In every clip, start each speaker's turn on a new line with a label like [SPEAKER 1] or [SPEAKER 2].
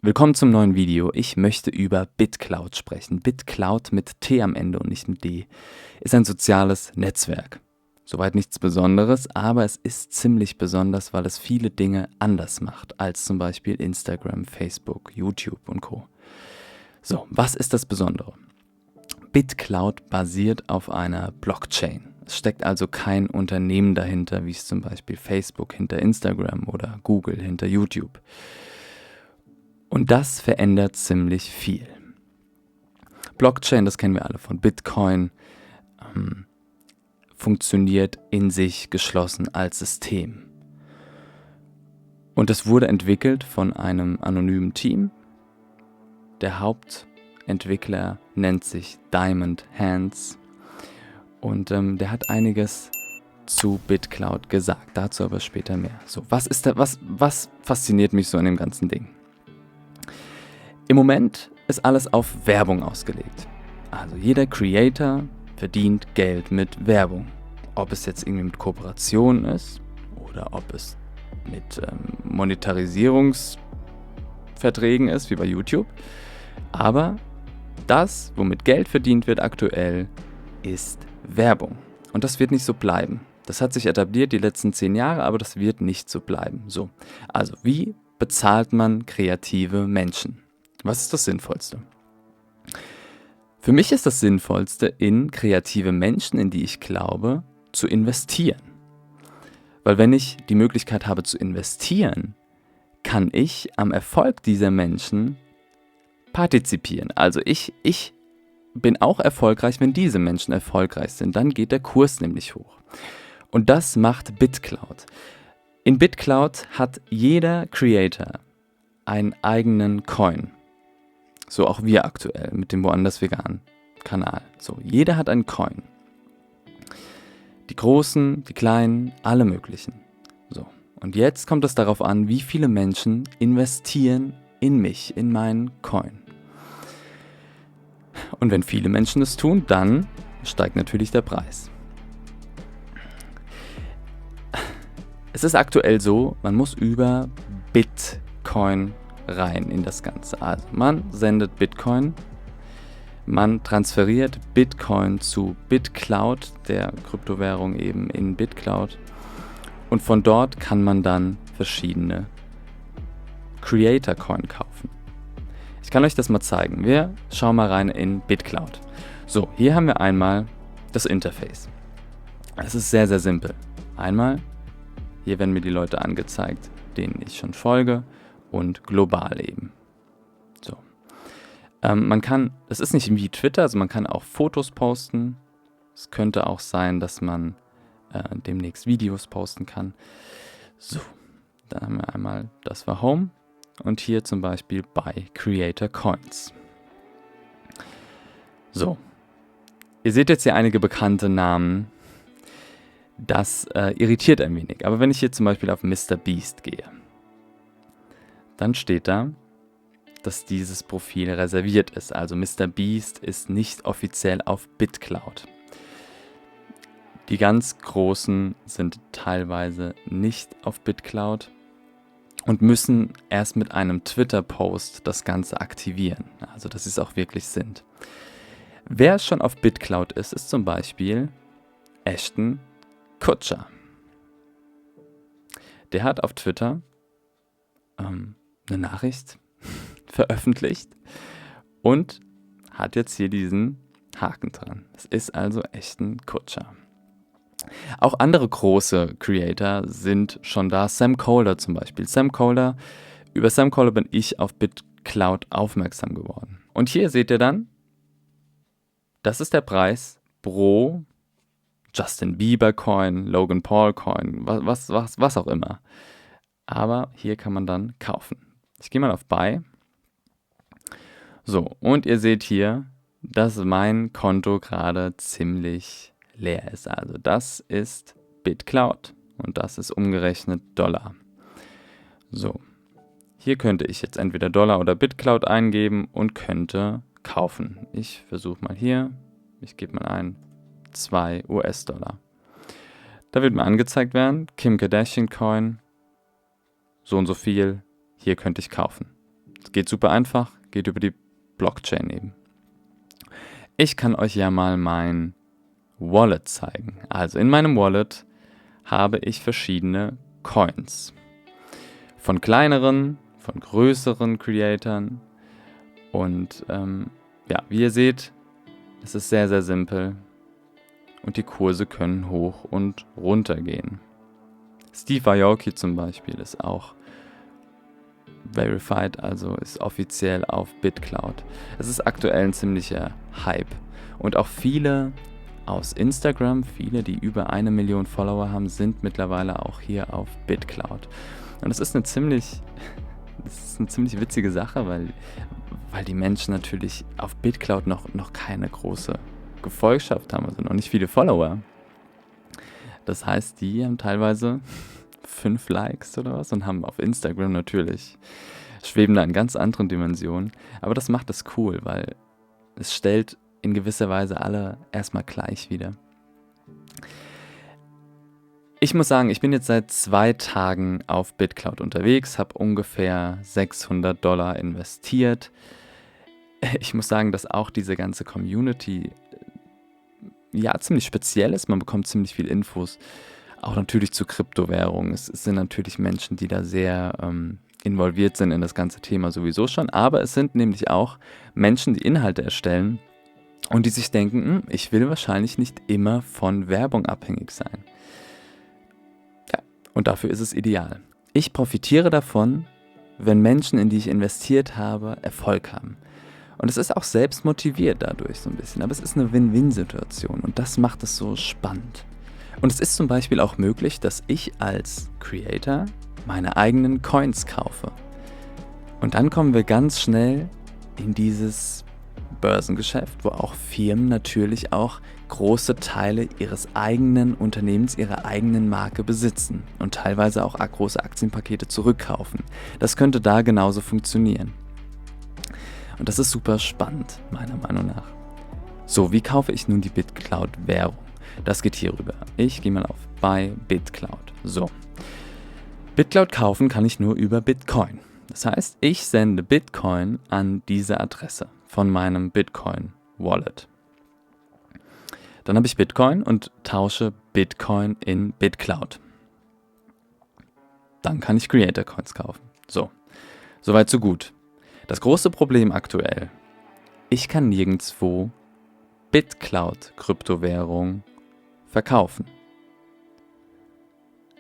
[SPEAKER 1] Willkommen zum neuen Video. Ich möchte über BitClout sprechen. BitClout mit T am Ende und nicht mit D ist ein soziales Netzwerk. Soweit nichts Besonderes, aber es ist ziemlich besonders, weil es viele Dinge anders macht als zum Beispiel Instagram, Facebook, YouTube und Co. So, was ist das Besondere? BitClout basiert auf einer Blockchain. Es steckt also kein Unternehmen dahinter, wie es zum Beispiel Facebook hinter Instagram oder Google hinter YouTube. Und das verändert ziemlich viel. Blockchain, das kennen wir alle von Bitcoin, funktioniert in sich geschlossen als System. Und es wurde entwickelt von einem anonymen Team. Der Hauptentwickler nennt sich Diamond Hands und der hat einiges zu BitClout gesagt. Dazu aber später mehr. So, was fasziniert mich so an dem ganzen Ding? Im Moment ist alles auf Werbung ausgelegt. Also jeder Creator verdient Geld mit Werbung. Ob es jetzt irgendwie mit Kooperation ist oder ob es mit Monetarisierungsverträgen ist, wie bei YouTube. Aber das, womit Geld verdient wird aktuell, ist Werbung. Und das wird nicht so bleiben. Das hat sich etabliert die letzten 10 Jahre, aber das wird nicht so bleiben. So, also wie bezahlt man kreative Menschen? Was ist das Sinnvollste? Für mich ist das Sinnvollste, in kreative Menschen, in die ich glaube, zu investieren. Weil wenn ich die Möglichkeit habe zu investieren, kann ich am Erfolg dieser Menschen partizipieren. Also ich bin auch erfolgreich, wenn diese Menschen erfolgreich sind. Dann geht der Kurs nämlich hoch. Und das macht BitClout. In BitClout hat jeder Creator einen eigenen Coin. So auch wir aktuell mit dem Woanders Vegan Kanal. So, jeder hat einen Coin. Die großen, die kleinen, alle möglichen. So, und jetzt kommt es darauf an, wie viele Menschen investieren in mich, in meinen Coin. Und wenn viele Menschen es tun, dann steigt natürlich der Preis. Es ist aktuell so, man muss über Bitcoin rein in das Ganze. Also man sendet Bitcoin, man transferiert Bitcoin zu BitClout, der Kryptowährung eben in BitClout, und von dort kann man dann verschiedene Creator Coin kaufen. Ich kann euch das mal zeigen. Wir schauen mal rein in BitClout. So, hier haben wir einmal das Interface. Es ist sehr, sehr simpel. Einmal, hier werden mir die Leute angezeigt, denen ich schon folge, und global eben. So. Man kann, es ist nicht wie Twitter, also man kann auch Fotos posten. Es könnte auch sein, dass man demnächst Videos posten kann. So, dann haben wir einmal, das war Home, und hier zum Beispiel bei Creator Coins. So, ihr seht jetzt hier einige bekannte Namen. Das irritiert ein wenig. Aber wenn ich hier zum Beispiel auf MrBeast gehe, dann steht da, dass dieses Profil reserviert ist. Also MrBeast ist nicht offiziell auf BitClout. Die ganz Großen sind teilweise nicht auf BitClout und müssen erst mit einem Twitter-Post das Ganze aktivieren. Also dass sie es auch wirklich sind. Wer schon auf BitClout ist, ist zum Beispiel Ashton Kutcher. Der hat auf Twitter eine Nachricht veröffentlicht und hat jetzt hier diesen Haken dran. Es ist also Ashton Kutcher. Auch andere große Creator sind schon da. Sam Colder zum Beispiel. Über Sam Colder bin ich auf BitClout aufmerksam geworden. Und hier seht ihr dann, das ist der Preis pro Justin Bieber Coin, Logan Paul Coin, was auch immer. Aber hier kann man dann kaufen. Ich gehe mal auf Buy. So, und ihr seht hier, dass mein Konto gerade ziemlich leer ist. Also das ist BitClout und das ist umgerechnet Dollar. So, hier könnte ich jetzt entweder Dollar oder BitClout eingeben und könnte kaufen. Ich versuche mal hier, ich gebe mal ein 2 US-Dollar. Da wird mir angezeigt werden, Kim Kardashian Coin, so und so viel, hier könnte ich kaufen. Es geht super einfach, geht über die Blockchain eben. Ich kann euch ja mal mein Wallet zeigen. Also in meinem Wallet habe ich verschiedene Coins. Von kleineren, von größeren Creatoren. Und wie ihr seht, es ist sehr, sehr simpel. Und die Kurse können hoch und runter gehen. Steve Aoki zum Beispiel ist auch verified, also ist offiziell auf BitCloud. Es ist aktuell ein ziemlicher Hype. Und auch viele aus Instagram, viele, die über 1 Million Follower haben, sind mittlerweile auch hier auf BitCloud. Und das ist eine ziemlich witzige Sache, weil die Menschen natürlich auf BitCloud noch keine große Gefolgschaft haben, also noch nicht viele Follower. Das heißt, die haben teilweise 5 Likes oder was und haben auf Instagram natürlich, schweben da in ganz anderen Dimensionen. Aber das macht es cool, weil es stellt in gewisser Weise alle erstmal gleich wieder. Ich muss sagen, ich bin jetzt seit 2 Tagen auf BitCloud unterwegs, habe ungefähr $600 investiert. Ich muss sagen, dass auch diese ganze Community ziemlich speziell ist. Man bekommt ziemlich viel Infos, auch natürlich zu Kryptowährungen. Es sind natürlich Menschen, die da sehr involviert sind in das ganze Thema sowieso schon, aber es sind nämlich auch Menschen, die Inhalte erstellen und die sich denken, ich will wahrscheinlich nicht immer von Werbung abhängig sein. Ja, und dafür ist es ideal. Ich profitiere davon, wenn Menschen, in die ich investiert habe, Erfolg haben. Und es ist auch selbst motiviert dadurch so ein bisschen, aber es ist eine Win-Win-Situation und das macht es so spannend. Und es ist zum Beispiel auch möglich, dass ich als Creator meine eigenen Coins kaufe. Und dann kommen wir ganz schnell in dieses Börsengeschäft, wo auch Firmen natürlich auch große Teile ihres eigenen Unternehmens, ihrer eigenen Marke besitzen und teilweise auch große Aktienpakete zurückkaufen. Das könnte da genauso funktionieren. Und das ist super spannend, meiner Meinung nach. So, wie kaufe ich nun die BitCloud-Währung? Das geht hier rüber. Ich gehe mal auf Buy BitCloud. So. BitCloud kaufen kann ich nur über Bitcoin. Das heißt, ich sende Bitcoin an diese Adresse von meinem Bitcoin-Wallet. Dann habe ich Bitcoin und tausche Bitcoin in BitCloud. Dann kann ich Creator Coins kaufen. So, soweit so gut. Das große Problem aktuell, ich kann nirgendwo BitCloud-Kryptowährung verkaufen.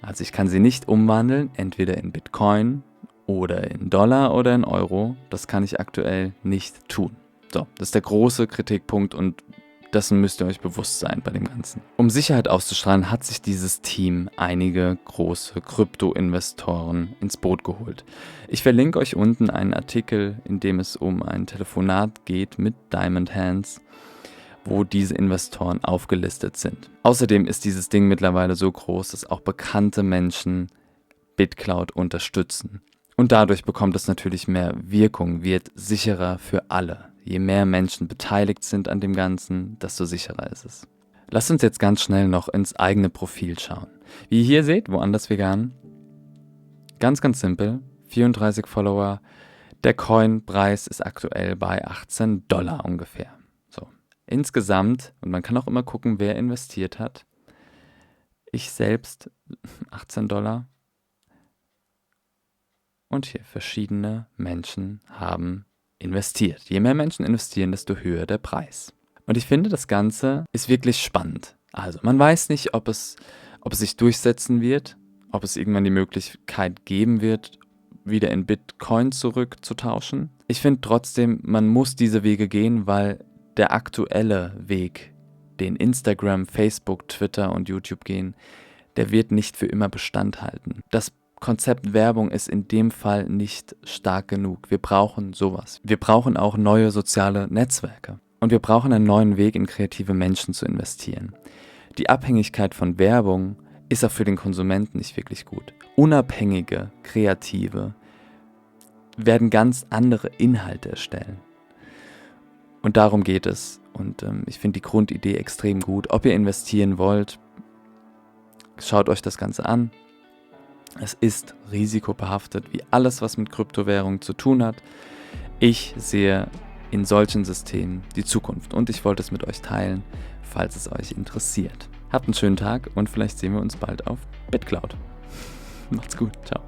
[SPEAKER 1] Also ich kann sie nicht umwandeln, entweder in Bitcoin oder in Dollar oder in Euro. Das kann ich aktuell nicht tun. So, das ist der große Kritikpunkt und dessen müsst ihr euch bewusst sein bei dem Ganzen. Um Sicherheit auszustrahlen, hat sich dieses Team einige große Krypto-Investoren ins Boot geholt. Ich verlinke euch unten einen Artikel, in dem es um ein Telefonat geht mit Diamond Hands, wo diese Investoren aufgelistet sind. Außerdem ist dieses Ding mittlerweile so groß, dass auch bekannte Menschen BitCloud unterstützen. Und dadurch bekommt es natürlich mehr Wirkung, wird sicherer für alle. Je mehr Menschen beteiligt sind an dem Ganzen, desto sicherer ist es. Lasst uns jetzt ganz schnell noch ins eigene Profil schauen. Wie ihr hier seht, woanders vegan. Ganz, ganz simpel. 34 Follower. Der Coin-Preis ist aktuell bei $18 ungefähr. So. Insgesamt, und man kann auch immer gucken, wer investiert hat. Ich selbst $18. Und hier verschiedene Menschen haben investiert. Je mehr Menschen investieren, desto höher der Preis. Und ich finde, das Ganze ist wirklich spannend. Also man weiß nicht, ob es sich durchsetzen wird, ob es irgendwann die Möglichkeit geben wird, wieder in Bitcoin zurückzutauschen. Ich finde trotzdem, man muss diese Wege gehen, weil der aktuelle Weg, den Instagram, Facebook, Twitter und YouTube gehen, der wird nicht für immer Bestand halten. Das Konzept Werbung ist in dem Fall nicht stark genug. Wir brauchen sowas. Wir brauchen auch neue soziale Netzwerke. Und wir brauchen einen neuen Weg, in kreative Menschen zu investieren. Die Abhängigkeit von Werbung ist auch für den Konsumenten nicht wirklich gut. Unabhängige Kreative werden ganz andere Inhalte erstellen. Und darum geht es. Und ich finde die Grundidee extrem gut. Ob ihr investieren wollt, schaut euch das Ganze an. Es ist risikobehaftet, wie alles, was mit Kryptowährungen zu tun hat. Ich sehe in solchen Systemen die Zukunft und ich wollte es mit euch teilen, falls es euch interessiert. Habt einen schönen Tag und vielleicht sehen wir uns bald auf BitCloud. Macht's gut, ciao.